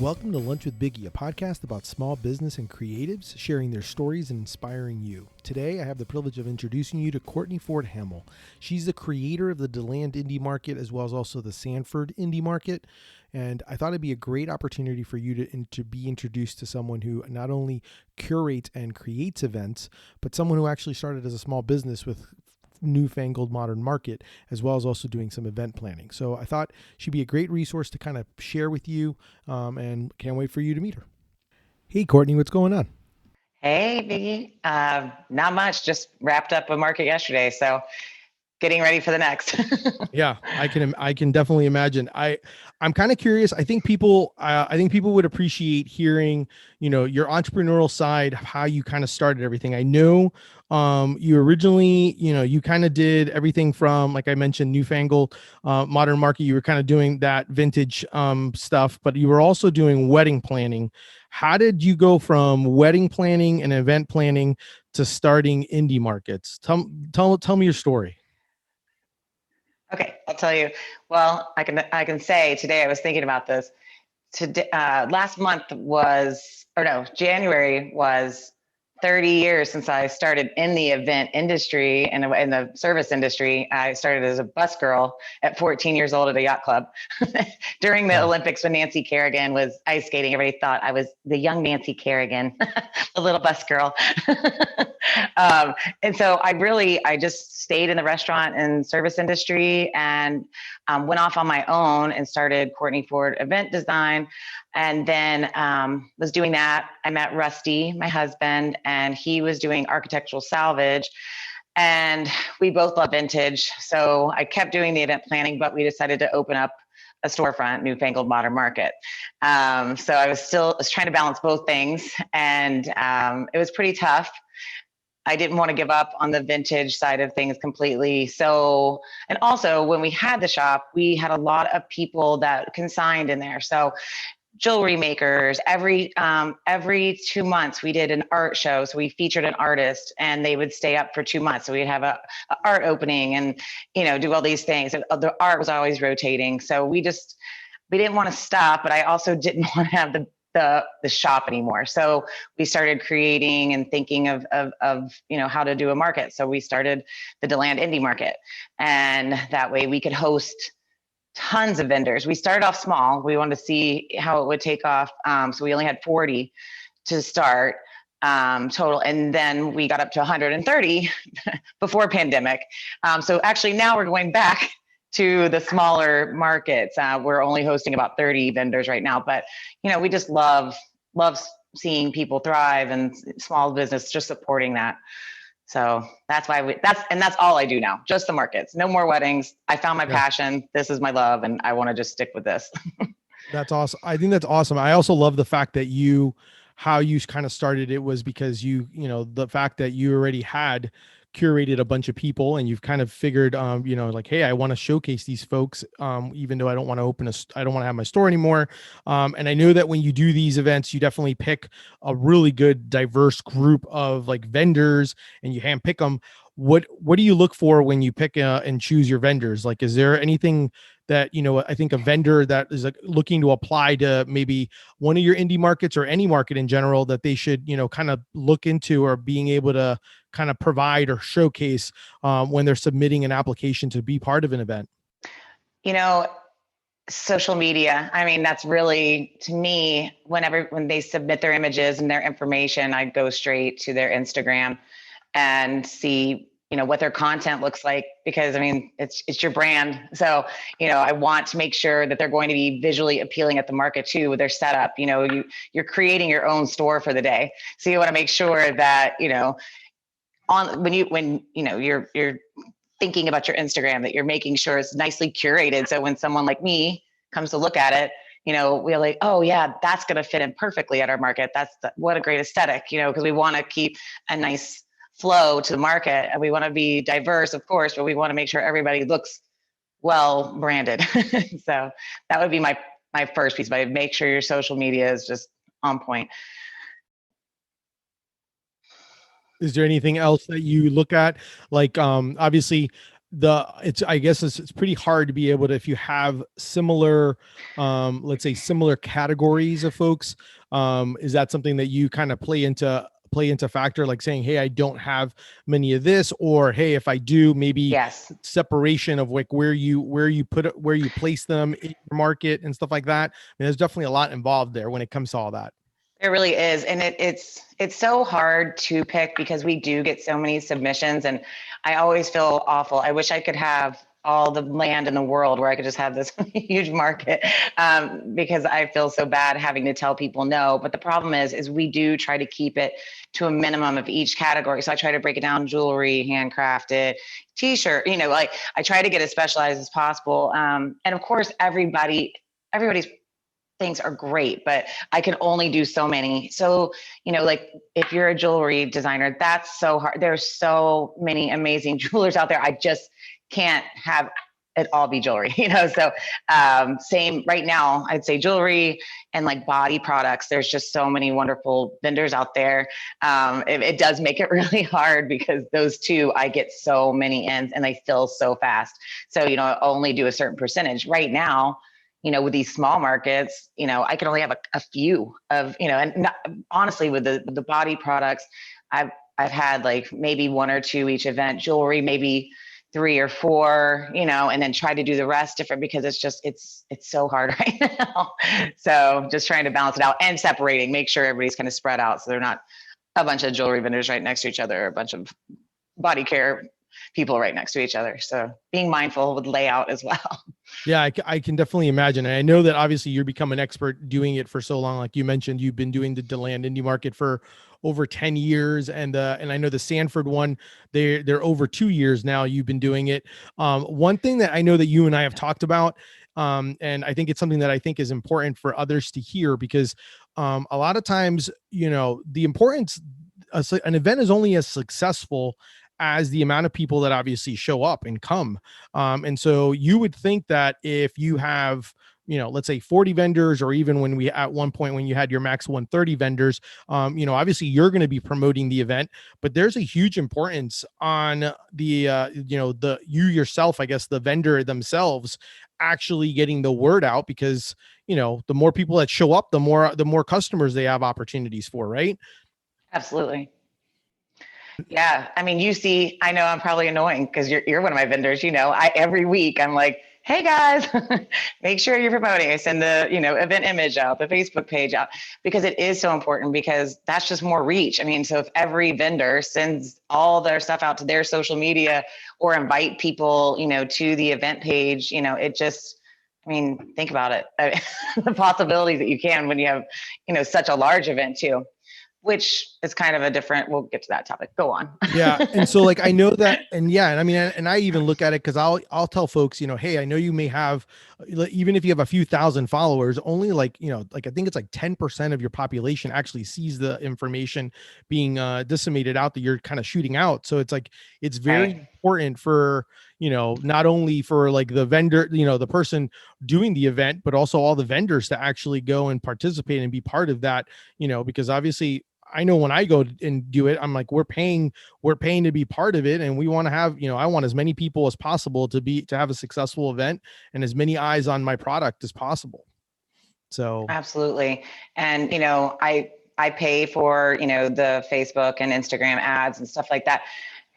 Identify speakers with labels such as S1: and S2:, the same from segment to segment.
S1: Welcome to Lunch with Biggie, a podcast about small business and creatives sharing their stories and inspiring you. Today, I have the privilege of introducing you to Courtney Ford Hamil. She's the creator of the DeLand indie market as well as also the Sanford indie market. And I thought it'd be a great opportunity for you to be introduced to someone who not only curates and creates events, but someone who actually started as a small business with newfangled modern market, as well as also doing some event planning. So I thought she'd be a great resource to kind of share with you, and can't wait for you to meet her. Hey, Courtney, what's going on?
S2: Hey, Biggie. Not much. Just wrapped up a market yesterday, so getting ready for the next.
S1: Yeah, I can definitely imagine. I'm kind of curious. I think people would appreciate hearing, your entrepreneurial side, how you kind of started everything. I know you originally, you kind of did everything from, like I mentioned, newfangled modern market. You were kind of doing that vintage stuff, but you were also doing wedding planning. How did you go from wedding planning and event planning to starting indie markets? Tell me your story.
S2: Okay, I'll tell you. Well, I can say today I was thinking about this. Today, last month was, or no, January was 30 years since I started in the event industry and in the service industry. I started as a bus girl at 14 years old at a yacht club during the
S1: Wow.
S2: Olympics when Nancy Kerrigan was ice skating. Everybody thought I was the young Nancy Kerrigan, the little bus girl. And so I just stayed in the restaurant and service industry and went off on my own and started Courtney Ford Event Design. And then was doing that. I met Rusty, my husband, and he was doing architectural salvage. And we both love vintage. So I kept doing the event planning, but we decided to open up a storefront, newfangled modern market. So I was trying to balance both things. And it was pretty tough. I didn't want to give up on the vintage side of things completely. So, and also when we had the shop, we had a lot of people that consigned in there. So jewelry makers, every 2 months we did an art show. So we featured an artist and they would stay up for 2 months. So we'd have a art opening and, do all these things. The art was always rotating. So we didn't want to stop, but I also didn't want to have the shop anymore. So we started creating and thinking of how to do a market. So we started the DeLand indie market, and that way we could host tons of vendors. We started off small. We wanted to see how it would take off. So we only had 40 to start total. And then we got up to 130 before pandemic. So actually now we're going back to the smaller markets. We're only hosting about 30 vendors right now, but we just love seeing people thrive and small business, just supporting that. So that's why that's all I do now, just the markets, no more weddings. I found my passion. This is my love. And I want to just stick with this.
S1: That's awesome. I think that's awesome. I also love the fact that how you kind of started it was because the fact that you already had curated a bunch of people and you've kind of figured, like, hey, I want to showcase these folks, even though I don't want to have my store anymore. And I know that when you do these events, you definitely pick a really good, diverse group of like vendors and you handpick them. What do you look for when you pick and choose your vendors? Like, is there anything that, I think a vendor that is looking to apply to maybe one of your indie markets or any market in general that they should, kind of look into or being able to kind of provide or showcase when they're submitting an application to be part of an event?
S2: Social media. I mean, that's really, to me, when they submit their images and their information, I go straight to their Instagram and see what their content looks like, because I mean it's your brand. So I want to make sure that they're going to be visually appealing at the market too with their setup. You're creating your own store for the day, so you want to make sure that when you're thinking about your Instagram, that you're making sure it's nicely curated, so when someone like me comes to look at it, we're like, oh yeah, that's going to fit in perfectly at our market. What a great aesthetic, because we want to keep a nice flow to the market, and we want to be diverse, of course, but we want to make sure everybody looks well branded. So that would be my first piece, but make sure your social media is just on point.
S1: Is there anything else that you look at? Like, obviously it's, I guess it's pretty hard to be able to, if you have similar, let's say similar categories of folks, is that something that you kind of play into factor, like saying, hey, I don't have many of this, or hey, if I do, maybe
S2: Yes.
S1: separation of like where you place them in your market and stuff like that. I mean, there's definitely a lot involved there when it comes to all that.
S2: It really is. And it's so hard to pick because we do get so many submissions, and I always feel awful. I wish I could have all the land in the world where I could just have this huge market, because I feel so bad having to tell people no. But the problem is we do try to keep it to a minimum of each category. So I try to break it down: jewelry, handcrafted, t-shirt, like I try to get as specialized as possible. And of course, everybody's things are great, but I can only do so many. So, like if you're a jewelry designer, that's so hard. There's so many amazing jewelers out there. I just can't have it all be jewelry, So same right now, I'd say jewelry and like body products. There's just so many wonderful vendors out there. It does make it really hard because those two, I get so many ends and they fill so fast. So, I only do a certain percentage right now. With these small markets, I can only have a few of, and honestly, with the body products, I've had like maybe one or two each event. Jewelry, maybe 3 or 4, and then try to do the rest different because it's so hard right now. So just trying to balance it out and separating, make sure everybody's kind of spread out so they're not a bunch of jewelry vendors right next to each other, or a bunch of body care people right next to each other. So being mindful with layout as well.
S1: Yeah, I can definitely imagine. And I know that obviously you're become an expert doing it for so long. Like you mentioned, you've been doing the DeLand indie market for over 10 years. And I know the Sanford one, they're over 2 years now. You've been doing it. One thing that I know that you and I have talked about, and I think it's something that I think is important for others to hear, because a lot of times, the importance, an event is only as successful as the amount of people that obviously show up and come. And so you would think that if you have, let's say 40 vendors, or even at one point when you had your max 130 vendors, obviously you're going to be promoting the event, but there's a huge importance on you yourself, I guess, the vendor themselves actually getting the word out, because, the more people that show up, the more customers they have opportunities for, right?
S2: Absolutely. Yeah. I mean, I know I'm probably annoying because you're one of my vendors, every week I'm like, hey guys, make sure you're promoting. I send the, event image out, the Facebook page out, because it is so important, because that's just more reach. I mean, so if every vendor sends all their stuff out to their social media or invite people, to the event page, think about it. The possibilities that you can when you have, such a large event too, which is kind of we'll get to that topic. Go on.
S1: Yeah. And so like, I know that, and yeah, and I mean, and I even look at it, cause I'll tell folks, hey, I know you may have, even if you have a few thousand followers, only like, like, I think it's like 10% of your population actually sees the information being disseminated out that you're kind of shooting out. So it's like, it's very important for, not only for like the vendor, the person doing the event, but also all the vendors to actually go and participate and be part of that, because obviously I know when I go and do it, I'm like, we're paying to be part of it. And we want to have, I want as many people as possible to have a successful event and as many eyes on my product as possible. So
S2: absolutely. And, I pay for, the Facebook and Instagram ads and stuff like that.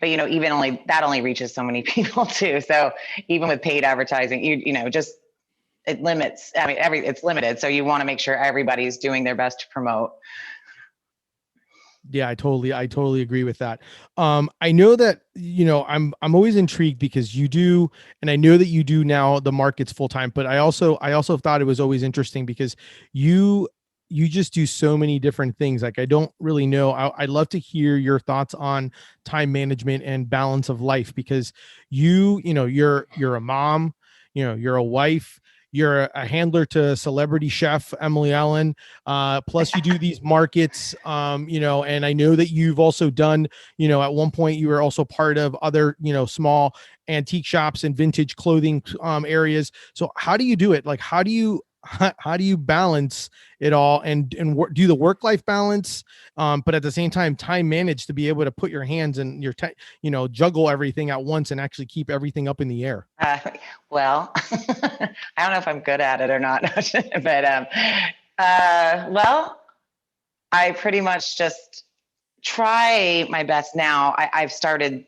S2: But, even that only reaches so many people too. So even with paid advertising, it limits, it's limited. So you want to make sure everybody's doing their best to promote.
S1: Yeah, I totally agree with that. I know that, I'm always intrigued because you do, and I know that you do now the markets full time, but I also thought it was always interesting because you just do so many different things. Like, I don't really know. I'd love to hear your thoughts on time management and balance of life, because you're a mom, you're a wife, you're a handler to celebrity chef Emily Ellen. Plus you do these markets, and I know that you've also done, at one point you were also part of other, small antique shops and vintage clothing areas. So how do you do it? Like, how do you how do you balance it all and do the work life balance, but at the same time manage to be able to put your hands and juggle everything at once and actually keep everything up in the air?
S2: Well, I don't know if I'm good at it or not, but well, I pretty much just try my best now. I've started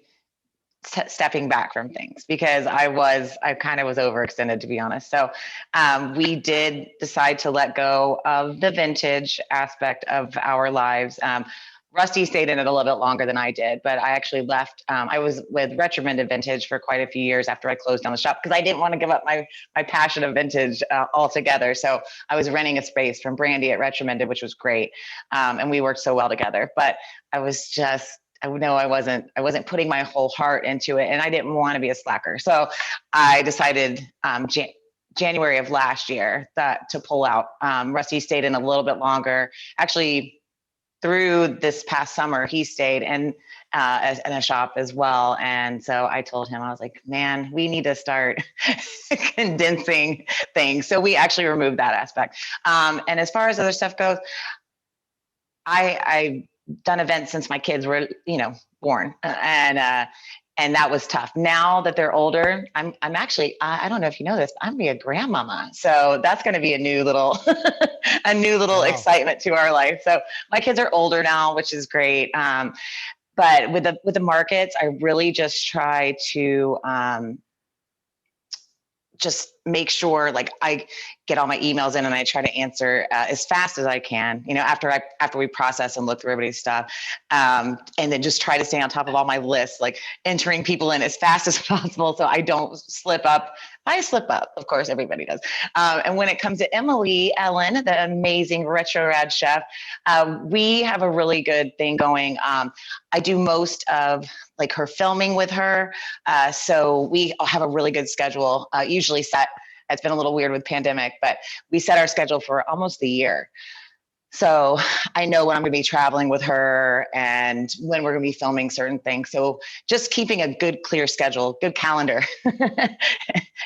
S2: stepping back from things because I kind of was overextended, to be honest. So we did decide to let go of the vintage aspect of our lives. Rusty stayed in it a little bit longer than I did, but I actually left. I was with Recommended Vintage for quite a few years after I closed down the shop because I didn't want to give up my passion of vintage altogether. So I was renting a space from Brandy at Recommended, which was great, and we worked so well together. But I was just I know I wasn't putting my whole heart into it, and I didn't want to be a slacker. So I decided January of last year that to pull out. Rusty stayed in a little bit longer. Actually, through this past summer, he stayed in a shop as well. And so I told him, I was like, man, we need to start condensing things. So we actually removed that aspect. And as far as other stuff goes, I've done events since my kids were, born, and that was tough. Now that they're older, I'm actually, I don't know if you know this, I'm gonna be a grandmama. So that's going to be a new little, wow, excitement to our life. So my kids are older now, which is great. But with the markets, I really just try to, just make sure like I get all my emails in and I try to answer as fast as I can, after we process and look through everybody's stuff. And then just try to stay on top of all my lists, like entering people in as fast as possible so I don't slip up. I slip up, of course, everybody does. And when it comes to Emily Ellen, the amazing retro rad chef, we have a really good thing going. I do most of like her filming with her. So we have a really good schedule, usually set. It's been a little weird with pandemic, but we set our schedule for almost a year. So I know when I'm going to be traveling with her and when we're going to be filming certain things. So just keeping a good, clear schedule, good calendar,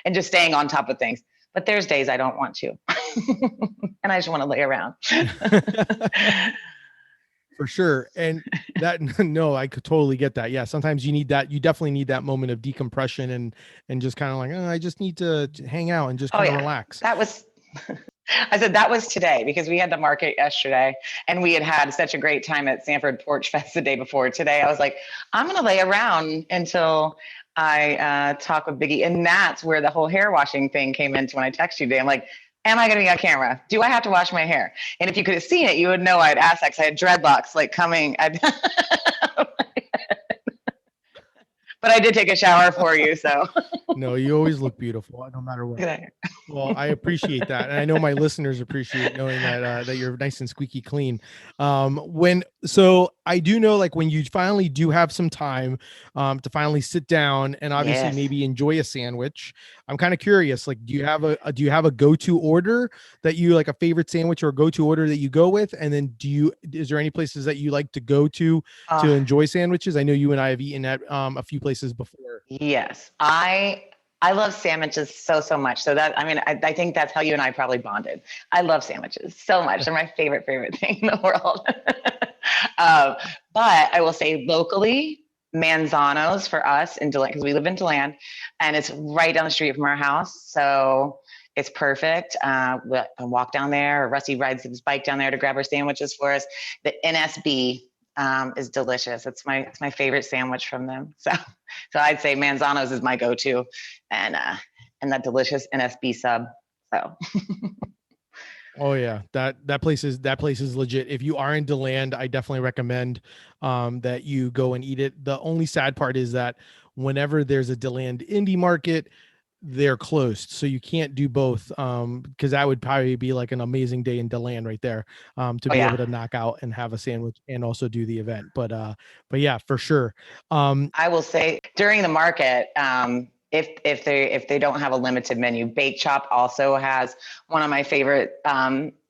S2: and just staying on top of things. But there's days I don't want to, and I just want to lay around.
S1: For sure. And that, no, I could totally get that. Yeah. Sometimes you need that. You definitely need that moment of decompression and just kind of like, oh, I just need to hang out and just kind of relax.
S2: That was, I said, that was today because we had the market yesterday and we had such a great time at Sanford Porch Fest the day before. Today, I was like, I'm going to lay around until I talk with Biggie. And that's where the whole hair washing thing came into when I texted you today. I'm like, am I going to be on camera? Do I have to wash my hair? And if you could have seen it, you would know I'd asked that because I had dreadlocks like coming. But I did take a shower for you, so.
S1: No, you always look beautiful, no matter what. Well, I appreciate that, and I know my listeners appreciate knowing that you're nice and squeaky clean. So I do know, like, when you finally do have some time to finally sit down and obviously maybe enjoy a sandwich, I'm kind of curious. Like, do you have a go-to order that you like, a favorite sandwich or a go-to order that you go with? And then is there any places that you like to go to enjoy sandwiches? I know you and I have eaten at a few places before.
S2: Yes, I love sandwiches so much. So that, I think that's how you and I probably bonded. I love sandwiches so much. They're my favorite thing in the world. But I will say locally, Manzano's for us in DeLand, because we live in DeLand and it's right down the street from our house. So it's perfect. We'll walk down there, or Rusty rides his bike down there to grab our sandwiches for us. The NSB is delicious. It's my favorite sandwich from them. So I'd say Manzano's is my go-to, and that delicious NSB sub. So.
S1: Oh yeah, that place is legit. If you are in DeLand, I definitely recommend that you go and eat it. The only sad part is that whenever there's a DeLand indie market, they're closed, so you can't do both, because that would probably be like an amazing day in DeLand right there, to be able to knock out and have a sandwich and also do the event. But yeah, for sure.
S2: I will say during the market, if they don't have a limited menu, Bake Shop also has one of my favorite.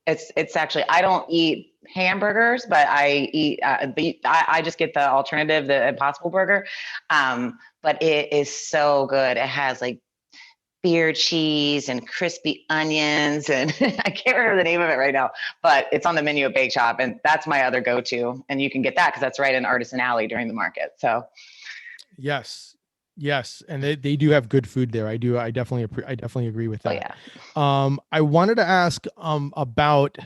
S2: It's actually, I don't eat hamburgers, but I eat I just get the alternative, the Impossible Burger. But it is so good. It has like beer cheese and crispy onions. And I can't remember the name of it right now, but it's on the menu at Bake Shop. And that's my other go-to. And you can get that because that's right in Artisan Alley during the market. So
S1: Yes. Yes. And they do have good food there. I definitely agree with
S2: oh
S1: that.
S2: yeah.
S1: I wanted to ask about,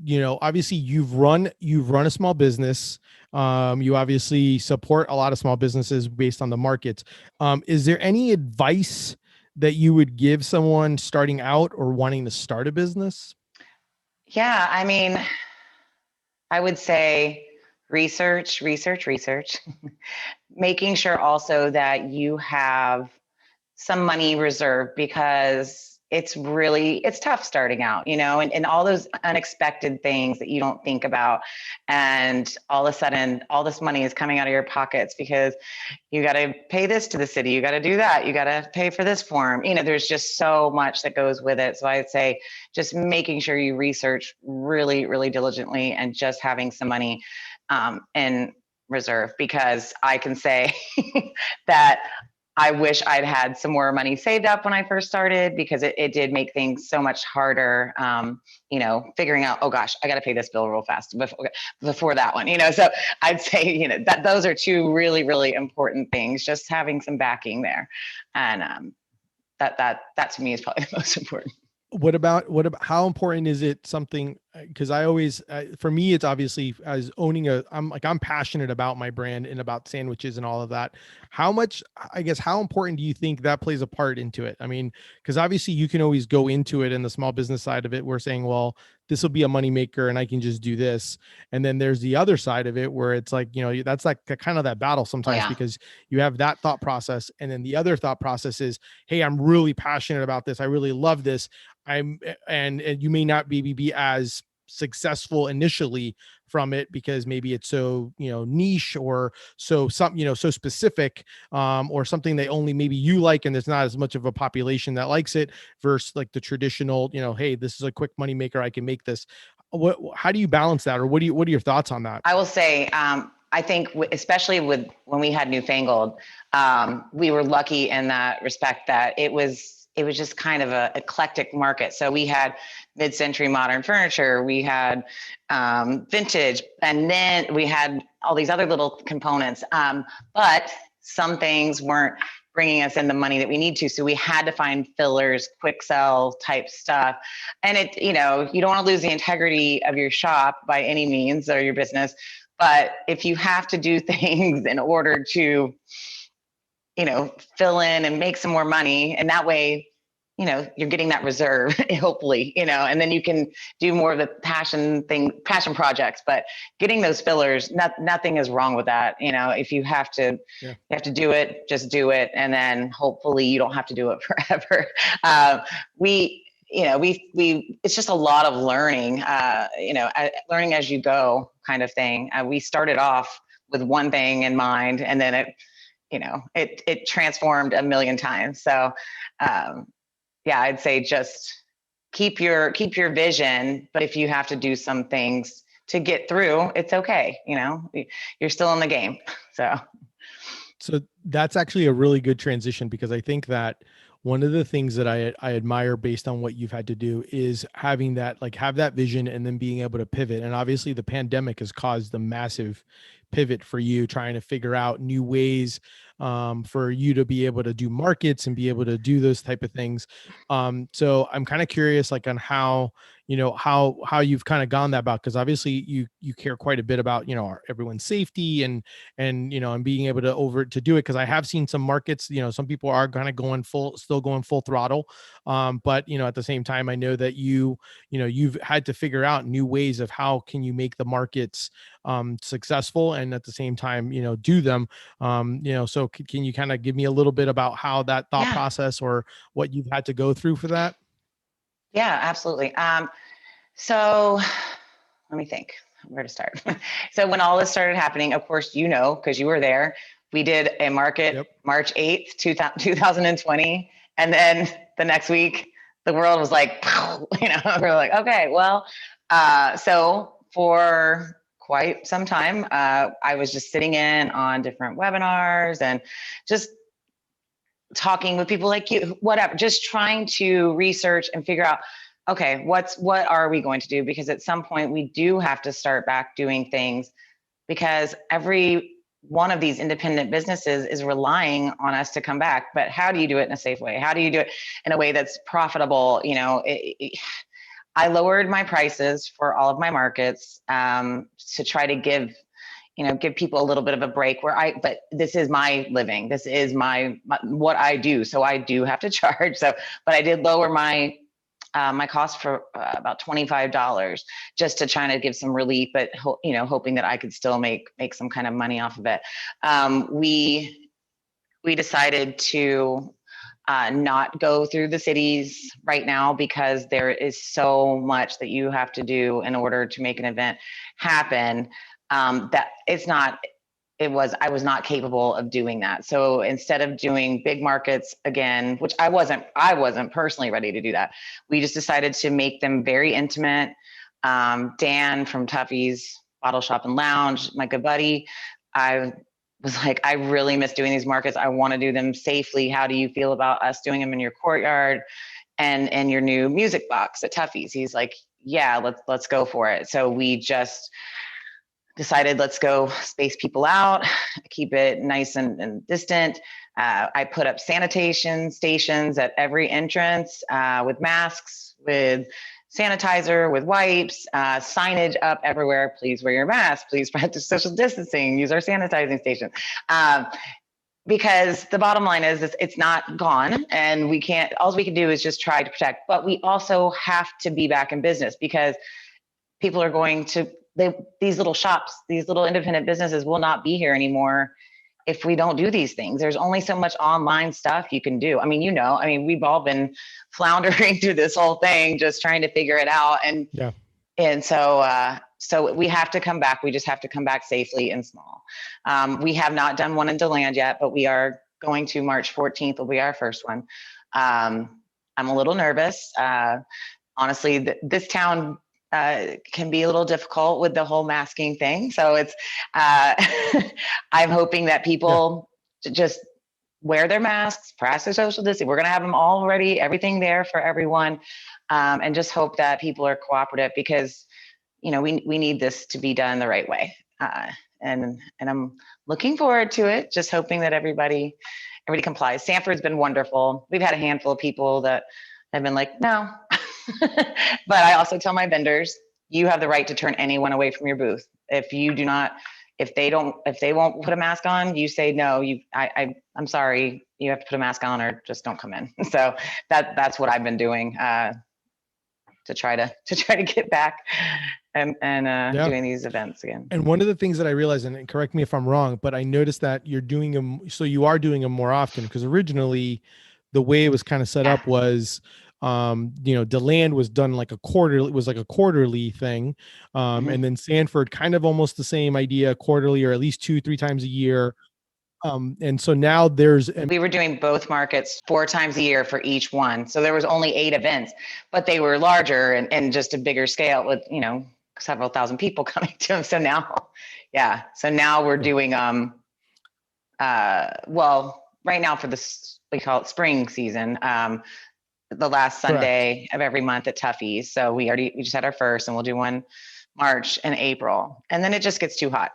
S1: obviously you've run a small business. You obviously support a lot of small businesses based on the markets. Is there any advice that you would give someone starting out or wanting to start a business?
S2: Yeah, I mean, I would say research, research, research. Making sure also that you have some money reserved because it's tough starting out, and all those unexpected things that you don't think about. And all of a sudden, all this money is coming out of your pockets because you got to pay this to the city. You got to do that. You got to pay for this form. There's just so much that goes with it. So I'd say just making sure you research really, really diligently and just having some money in reserve, because I can say that I wish I'd had some more money saved up when I first started, because it did make things so much harder, figuring out, oh gosh, I got to pay this bill real fast before that one, so I'd say, that those are two really, really important things, just having some backing there. And that to me is probably the most important.
S1: What about how important is it something, because I always for me it's obviously as owning I'm passionate about my brand and about sandwiches and all of that. How much, I guess, how important do you think that plays a part into it? I mean, because obviously you can always go into it in the small business side of it, we're saying, well, this will be a moneymaker and I can just do this. And then there's the other side of it where it's like, that's like kind of that battle
S2: Oh
S1: sometimes,
S2: yeah.
S1: because you have that thought process. And then the other thought process is, hey, I'm really passionate about this. I really love this. And you may not be as successful initially from it because maybe it's so niche or so specific, or something that only maybe you like and there's not as much of a population that likes it versus like the traditional, hey, this is a quick money maker, I can make this. How do you balance that, or what are your thoughts on that?
S2: I will say, I think especially with when we had Newfangled, we were lucky in that respect that it was just kind of a eclectic market. So we had mid-century modern furniture, we had vintage, and then we had all these other little components. But some things weren't bringing us in the money that we need to. So we had to find fillers, quick sell type stuff. And you don't want to lose the integrity of your shop by any means, or your business. But if you have to do things in order to, fill in and make some more money, and that way, you're getting that reserve, hopefully, and then you can do more of the passion projects. But getting those fillers, nothing is wrong with that. If you have to,
S1: Yeah.
S2: you have to do it, just do it. And then hopefully you don't have to do it forever. It's just a lot of learning, learning as you go kind of thing. We started off with one thing in mind, and then it transformed a million times. So, yeah, I'd say just keep your vision, but if you have to do some things to get through, it's okay. You're still in the game.
S1: So that's actually a really good transition, because I think that one of the things that I admire based on what you've had to do is having that, like, have that vision and then being able to pivot. And obviously the pandemic has caused a massive pivot for you, trying to figure out new ways for you to be able to do markets and be able to do those type of things. So I'm kind of curious, like, on how, how you've kind of gone that about, because obviously you care quite a bit about, everyone's safety and being able to do it. Because I have seen some markets, some people are kind of still going full throttle. But at the same time, I know that you've had to figure out new ways of how can you make the markets successful, and at the same time, do them. So can you kind of give me a little bit about how that thought
S2: Yeah,
S1: process, or what you've had to go through for that?
S2: yeah, absolutely. So let me think where to start. So when all this started happening, of course, because you were there, we did a market
S1: Yep.
S2: March 8th, 2020. And then the next week, the world was like, we're like, okay, well, so for quite some time, I was just sitting in on different webinars and just talking with people like you, whatever, just trying to research and figure out, okay, what are we going to do? Because at some point we do have to start back doing things, because every one of these independent businesses is relying on us to come back. But how do you do it in a safe way? How do you do it in a way that's profitable? I lowered my prices for all of my markets to try to give people a little bit of a break but this is my living. This is my what I do. So I do have to charge. So, but I did lower my cost for about $25 just to try to give some relief, but hoping that I could still make some kind of money off of it. We decided to not go through the cities right now, because there is so much that you have to do in order to make an event happen. That I was not capable of doing that. So instead of doing big markets again, which I wasn't personally ready to do that, we just decided to make them very intimate. Dan from Tuffy's Bottle Shop and Lounge, my good buddy, I was like, I really miss doing these markets. I want to do them safely. How do you feel about us doing them in your courtyard and your new music box at Tuffy's? He's like, yeah, let's go for it. So we just decided, let's go space people out, keep it nice and distant. I put up sanitation stations at every entrance with masks, with sanitizer, with wipes, signage up everywhere. Please wear your mask. Please practice social distancing. Use our sanitizing station. Because the bottom line is it's not gone, and all we can do is just try to protect. But we also have to be back in business, because people are going to, these little shops, these little independent businesses will not be here anymore if we don't do these things. There's only so much online stuff you can do. I mean, we've all been floundering through this whole thing, just trying to figure it out. And so we have to come back. We just have to come back safely and small. We have not done one in DeLand yet, but we are going to. March 14th will be our first one. I'm a little nervous. Honestly, this town can be a little difficult with the whole masking thing. So it's, I'm hoping that people just wear their masks, practice social distancing. We're going to have them all ready, everything there for everyone. And just hope that people are cooperative, because, we need this to be done the right way. And I'm looking forward to it, just hoping that everybody complies. Sanford's been wonderful. We've had a handful of people that have been like, no. But I also tell my vendors, you have the right to turn anyone away from your booth. If they won't put a mask on, you say, no, I'm sorry, you have to put a mask on, or just don't come in. So that's what I've been doing, to try to get back and doing these events again.
S1: And one of the things that I realized, and correct me if I'm wrong, but I noticed that you're doing them. So you are doing them more often, because originally the way it was kind of set up was, DeLand was done like a quarterly thing. And then Sanford kind of almost the same idea, quarterly, or at least 2-3 times a year. And so now we
S2: were doing both markets 4 times a year for each one. So there was only 8 events, but they were larger and just a bigger scale with, several thousand people coming to them. So now, we're doing, right now for this, we call it spring season, the last Sunday of every month at Tuffy's. So we just had our first, and we'll do one March and April, and then it just gets too hot.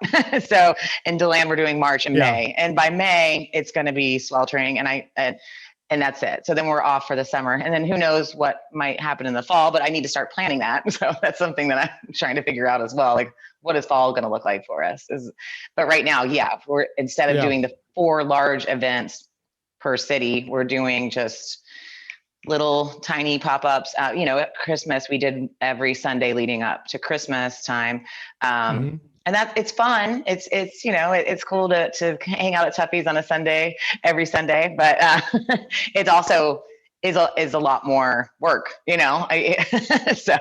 S2: So in DeLand, we're doing March and May, and by May it's going to be sweltering, and that's it. So then we're off for the summer, and then who knows what might happen in the fall, but I need to start planning that. So that's something that I'm trying to figure out as well. Like, what is fall going to look like for us? But right now, we're, instead of doing the 4 large events per city, we're doing just little tiny pop-ups. At Christmas, we did every Sunday leading up to Christmas time. And it's fun. It's cool to hang out at Tuffy's on a Sunday, every Sunday, but it's also is a lot more work, so.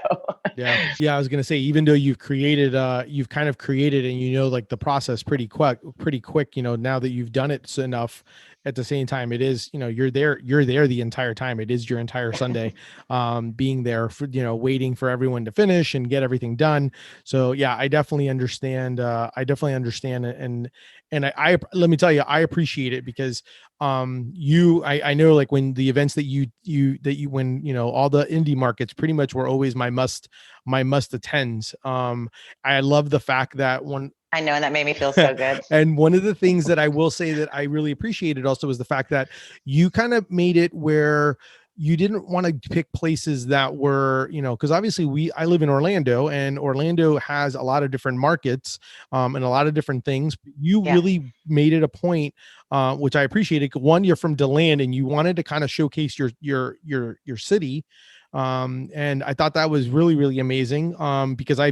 S1: I was going to say, even though you've kind of created, and like the process pretty quick, now that you've done it enough, at the same time, it is, you're there the entire time. It is your entire Sunday, being there for, waiting for everyone to finish and get everything done. So I definitely understand. And I let me tell you, I appreciate it, because I know like when the events that when all the indie markets pretty much were always my must attends. I love the fact that one
S2: I know, and that made me feel so good.
S1: and one of the things that I will say that I really appreciated also was the fact that you kind of made it where you didn't want to pick places that were, because obviously I live in Orlando, and Orlando has a lot of different markets, and a lot of different things. You
S2: Yeah.
S1: really made it a point, which I appreciated. One, you're from DeLand, and you wanted to kind of showcase your city. And I thought that was really, really amazing. Because I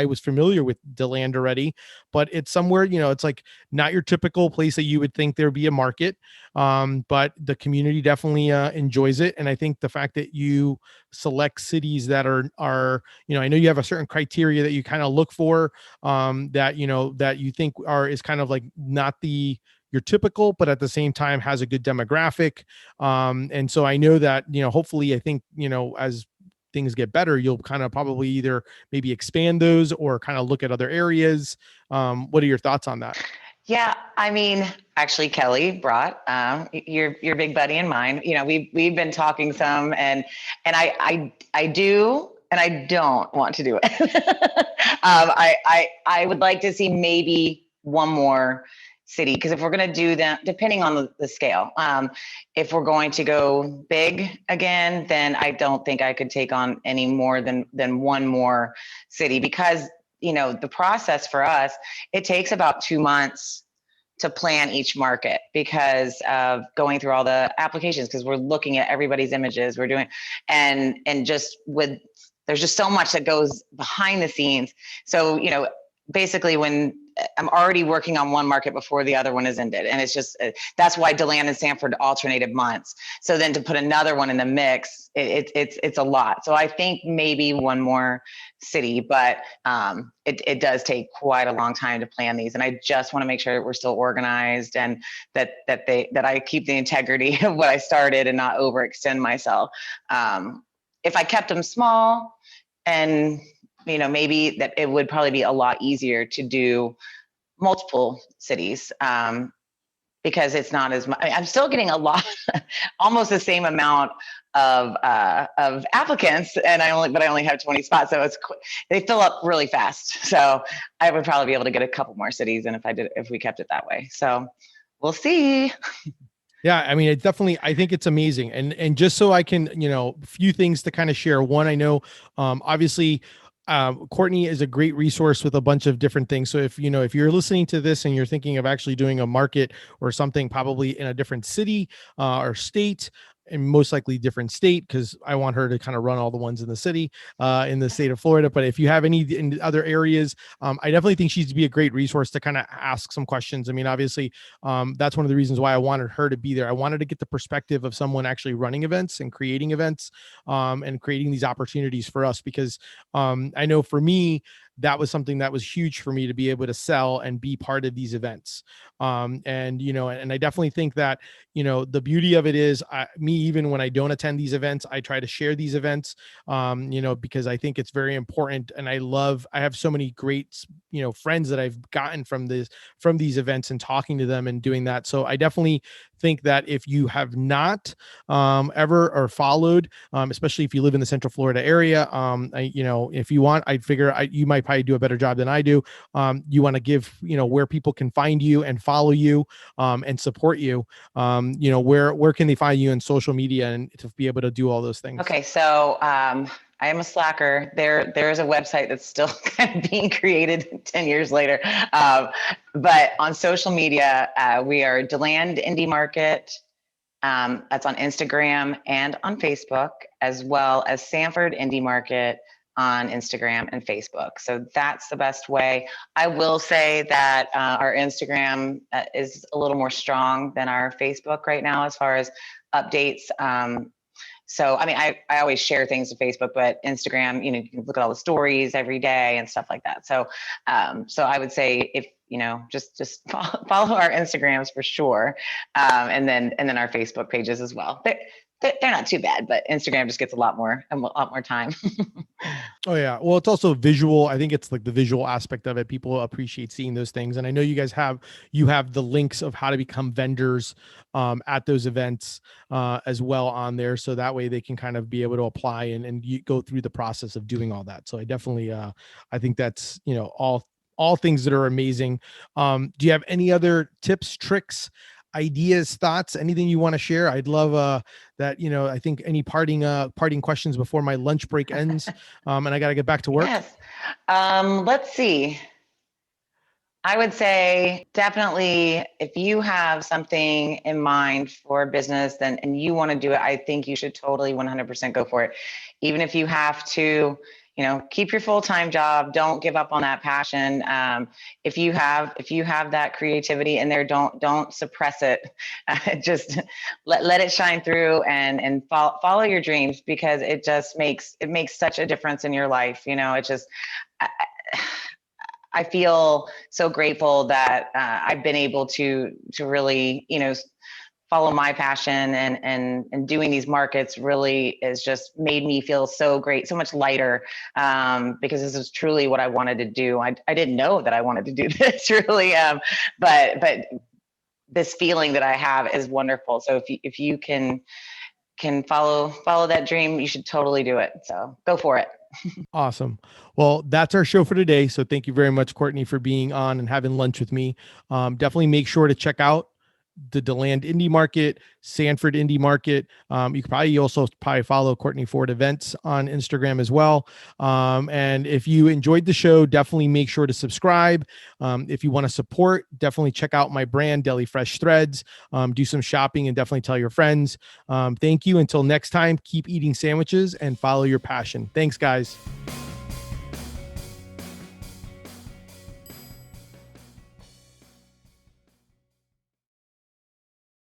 S1: was familiar with DeLand already, but it's somewhere, it's like not your typical place that you would think there'd be a market. But the community definitely enjoys it. And I think the fact that you select cities that are, I know you have a certain criteria that you kind of look for, that, that you think is kind of like not your typical, but at the same time has a good demographic. And so I know that, hopefully I think, as things get better, you'll kind of probably either maybe expand those or kind of look at other areas. What are your thoughts on that?
S2: Yeah, I mean, actually, Kelly brought your big buddy and mine. We've been talking some, and I do and I don't want to do it. I would like to see maybe one more city, because if we're going to do that, depending on the scale, if we're going to go big again, then I don't think I could take on any more than one more city, because the process for us, it takes about 2 months to plan each market because of going through all the applications, because we're looking at everybody's images, we're doing, and just with, there's just so much that goes behind the scenes. So, basically when I'm already working on one market before the other one is ended. And it's just, that's why DeLand and Sanford alternated months. So then to put another one in the mix, it's a lot. So I think maybe one more city, but it does take quite a long time to plan these. And I just want to make sure that we're still organized, and that I keep the integrity of what I started and not overextend myself. If I kept them small, and maybe that it would probably be a lot easier to do multiple cities, because it's not as much. I'm still getting a lot, almost the same amount of applicants, and I only have 20 spots, so they fill up really fast. So I would probably be able to get a couple more cities, and if we kept it that way. So we'll see.
S1: Yeah, I mean, I think it's amazing. And just so I can, a few things to kind of share. One, I know, obviously, Courtney is a great resource with a bunch of different things. So if you're listening to this and you're thinking of actually doing a market or something, probably in a different city or state, and most likely different state, because I want her to kind of run all the ones in the city, in the state of Florida. But if you have any in other areas, I definitely think she'd be a great resource to kind of ask some questions. I mean, obviously, that's one of the reasons why I wanted her to be there. I wanted to get the perspective of someone actually running events and creating events, and creating these opportunities for us, because I know for me, that was something that was huge for me to be able to sell and be part of these events. And I definitely think that, the beauty of it is, me, even when I don't attend these events, I try to share these events, because I think it's very important. And I have so many great, friends that I've gotten from these events and talking to them and doing that. So I definitely think that if you have not ever or followed, especially if you live in the Central Florida area, if you want, I figure you might probably do a better job than I do. You want to give, where people can find you and follow you, and support you. Where can they find you in social media and to be able to do all those things?
S2: Okay, so I am a slacker. There is a website that's still kind of being created 10 years later. But on social media, we are DeLand Indie Market. That's on Instagram and on Facebook, as well as Sanford Indie Market on Instagram and Facebook. So that's the best way. I will say that our Instagram is a little more strong than our Facebook right now as far as updates. So, I mean, I always share things to Facebook, but Instagram, you can look at all the stories every day and stuff like that. So, so I would say just follow our Instagrams for sure. And then our Facebook pages as well. They're not too bad, but Instagram just gets a lot more time.
S1: Oh yeah. Well, it's also visual. I think it's like the visual aspect of it. People appreciate seeing those things. And I know you guys have the links of how to become vendors at those events as well on there. So that way they can kind of be able to apply and you go through the process of doing all that. So I definitely I think that's, all things that are amazing. Do you have any other tips, tricks, ideas, thoughts, anything you want to share? I'd love that, I think any parting questions before my lunch break ends. And I got to get back to work.
S2: Yes. Let's see. I would say definitely if you have something in mind for a business and you want to do it, I think you should totally 100% go for it. Even if you have to, keep your full-time job, don't give up on that passion. If you have that creativity in there, don't suppress it. Just let it shine through and follow your dreams, because it makes such a difference in your life. I feel so grateful that I've been able to really, follow my passion, and doing these markets really has just made me feel so great, so much lighter, because this is truly what I wanted to do. I didn't know that I wanted to do this really, but this feeling that I have is wonderful. So if you can follow that dream, you should totally do it. So go for it.
S1: Awesome. Well, that's our show for today. So thank you very much, Courtney, for being on and having lunch with me. Definitely make sure to check out the DeLand Indie Market, Sanford Indie Market. You could probably follow Courtney Ford Events on Instagram as well. And if you enjoyed the show, definitely make sure to subscribe. If you want to support, definitely check out my brand, Deli Fresh Threads. Do some shopping and definitely tell your friends. Thank you. Until next time, keep eating sandwiches and follow your passion. Thanks, guys.